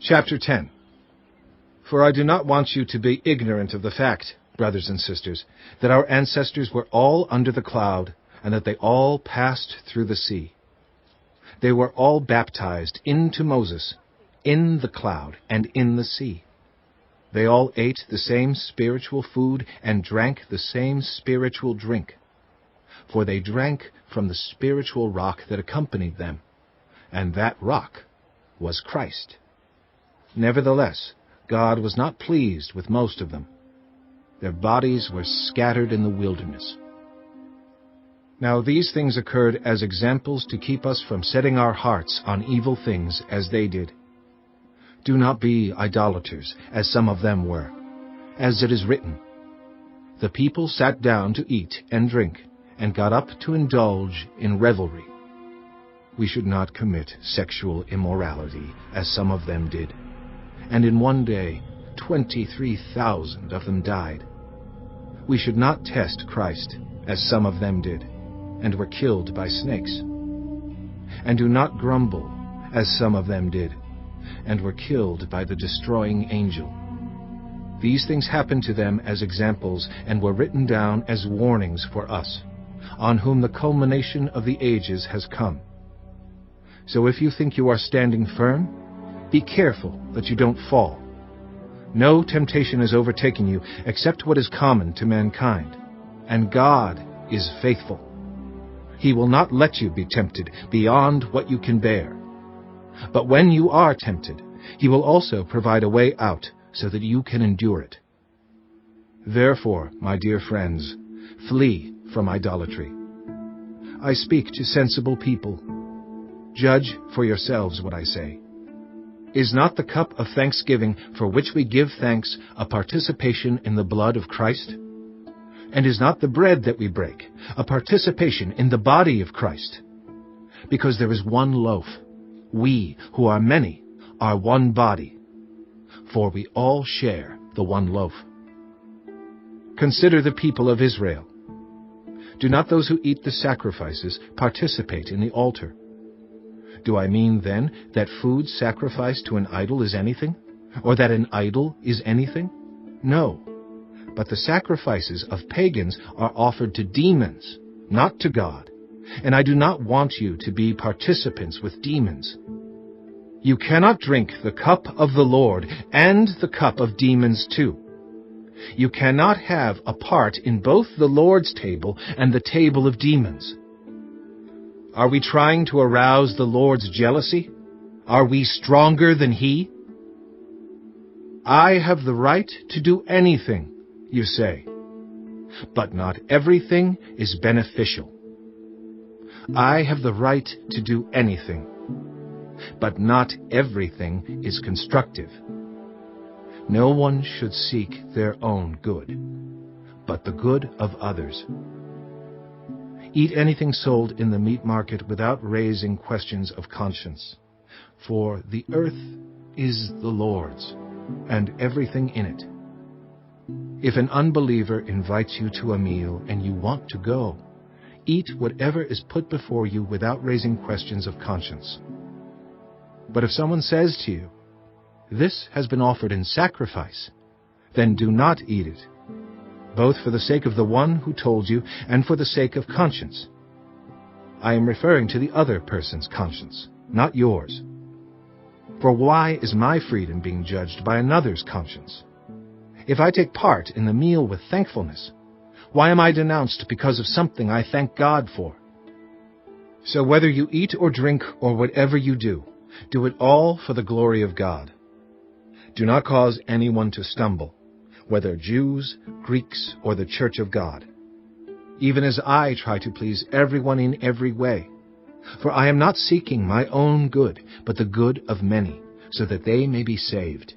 Chapter 10. For I do not want you to be ignorant of the fact, brothers and sisters, that our ancestors were all under the cloud, and that they all passed through the sea. They were all baptized into Moses, in the cloud and in the sea. They all ate the same spiritual food and drank the same spiritual drink. For they drank from the spiritual rock that accompanied them, and that rock was Christ. Nevertheless, God was not pleased with most of them. Their bodies were scattered in the wilderness. Now these things occurred as examples to keep us from setting our hearts on evil things as they did. Do not be idolaters, as some of them were. As it is written, the people sat down to eat and drink, and got up to indulge in revelry. We should not commit sexual immorality, as some of them did. And in one day 23,000 of them died. We should not test Christ, as some of them did, and were killed by snakes. And do not grumble, as some of them did, and were killed by the destroying angel. These things happened to them as examples, and were written down as warnings for us, on whom the culmination of the ages has come. So if you think you are standing firm, be careful that you don't fall. No temptation has overtaken you except what is common to mankind, and God is faithful. He will not let you be tempted beyond what you can bear. But when you are tempted, He will also provide a way out so that you can endure it. Therefore, my dear friends, flee from idolatry. I speak to sensible people. Judge for yourselves what I say. Is not the cup of thanksgiving for which we give thanks a participation in the blood of Christ? And is not the bread that we break a participation in the body of Christ? Because there is one loaf, we, who are many, are one body, for we all share the one loaf. Consider the people of Israel. Do not those who eat the sacrifices participate in the altar? Do I mean, then, that food sacrificed to an idol is anything? Or that an idol is anything? No. But the sacrifices of pagans are offered to demons, not to God. And I do not want you to be participants with demons. You cannot drink the cup of the Lord and the cup of demons too. You cannot have a part in both the Lord's table and the table of demons. Are we trying to arouse the Lord's jealousy? Are we stronger than He? I have the right to do anything, you say, but not everything is beneficial. I have the right to do anything, but not everything is constructive. No one should seek their own good, but the good of others. Eat anything sold in the meat market without raising questions of conscience. For the earth is the Lord's, and everything in it. If an unbeliever invites you to a meal and you want to go, eat whatever is put before you without raising questions of conscience. But if someone says to you, "This has been offered in sacrifice," then do not eat it, both for the sake of the one who told you and for the sake of conscience. I am referring to the other person's conscience, not yours. For why is my freedom being judged by another's conscience? If I take part in the meal with thankfulness, why am I denounced because of something I thank God for? So whether you eat or drink or whatever you do it all for the glory of God. Do not cause anyone to stumble, whether Jews, Greeks, or the church of God, even as I try to please everyone in every way. For I am not seeking my own good, but the good of many, so that they may be saved.